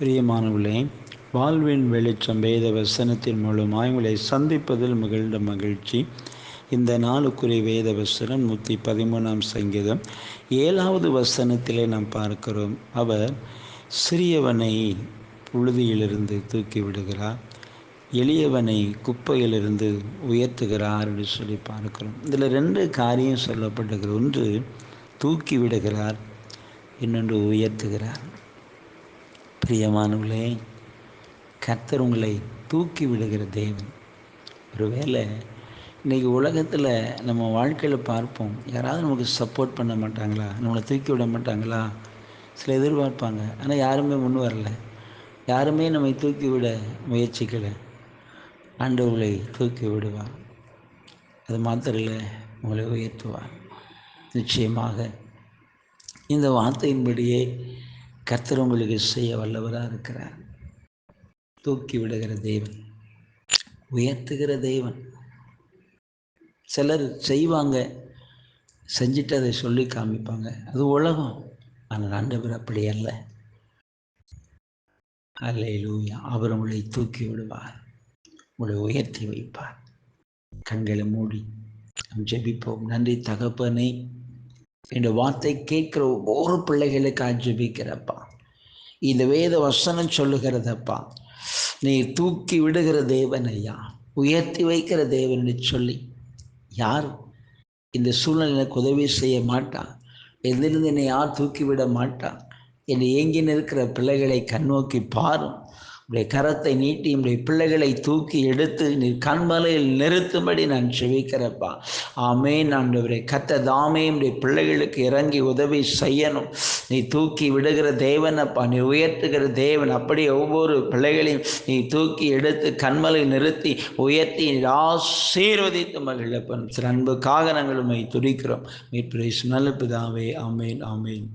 பிரியமானவர்களே, வாழ்வின் வெளிச்சம் வேத வசனத்தின் மூலமாய் உங்களை சந்திப்பதில் மிகுந்த மகிழ்ச்சி. இந்த நாளுக்குரிய வேத வசனம் 113 சங்கீதம் 7வது வசனத்திலே நாம் பார்க்கிறோம். அவர் சிறியவனை புழுதியிலிருந்து தூக்கி விடுகிறார், எளியவனை குப்பையிலிருந்து உயர்த்துகிறார் என்று சொல்லி பார்க்கிறோம். இதில் 2 காரியம் சொல்லப்பட்டிருக்கிறது. ஒன்று தூக்கி விடுகிறார், இன்னொன்று உயர்த்துகிறார். பிரியமானவர்களே, கர்த்தர் உங்களை தூக்கி விடுகிற தேவன். ஒருவேளை இன்றைக்கி உலகத்தில் நம்ம வாழ்க்கையில் பார்ப்போம், யாராவது நமக்கு சப்போர்ட் பண்ண மாட்டாங்களா, நம்மளை தூக்கி விட மாட்டாங்களா, சில எதிர்பார்ப்பாங்க. ஆனால் யாருமே முன் வரல, யாருமே நம்மை தூக்கி விட முயற்சிக்கலை. ஆண்டவர்களை தூக்கி விடுவார். அது மாத்திரம் இல்லை, உங்களை உயர்த்துவார். நிச்சயமாக இந்த வார்த்தையின்படியே கர்த்தர் உங்களுக்கு செய்ய வல்லவராக இருக்கிறார். தூக்கி விடுகிற தேவன், உயர்த்துகிற தேவன். சிலர் செய்வாங்க, செஞ்சுட்டு அதை சொல்லி காமிப்பாங்க, அது உலகம். ஆனால் ஆண்டவர் அப்படி அல்ல. அல்லேலூயா. அவர் உங்களை தூக்கி விடுவார், உங்களை உயர்த்தி வைப்பார். கண்களை மூடி நாம் ஜெபிப்போம். நன்றி தகப்பனே, இந்த வார்த்தை கேட்கிற ஒவ்வொரு பிள்ளைகளுக்காக ஜெபிக்கிறப்பா. இந்த வேத வசனம் சொல்லுகிறதப்பா, நீ தூக்கி விடுகிற தேவன் ஐயா, உயர்த்தி வைக்கிற தேவன் சொல்லி யார் இந்த சூழ்நிலைக்கு உதவி செய்ய மாட்டான், எதிலிருந்து என்னை யார் தூக்கி விட மாட்டான். என்னை ஏங்கி நிற்கிற பிள்ளைகளை கண்ணோக்கி பாரும். உடைய கரத்தை நீட்டி உடைய பிள்ளைகளை தூக்கி எடுத்து நீ கண்மலையில் நிறுத்தும்படி நான் செபிக்கிறப்பா. ஆமென் ஆண்டவரே. கர்த்தர் தாமே உடைய பிள்ளைகளுக்கு இறங்கி உதவி செய்யணும். நீ தூக்கி விடுகிற தேவனப்பா, நீ உயர்த்துகிற தேவன். அப்படியே ஒவ்வொரு பிள்ளைகளையும் நீ தூக்கி எடுத்து கண்மலையில் நிறுத்தி உயர்த்தி ஆசீர்வதித்து மகிழப்பன். சில அன்புக்காக நாங்கள் உம்மை துதிக்கிறோம். மீட்பு நல்ல பிதாவே. ஆமென் ஆமென்.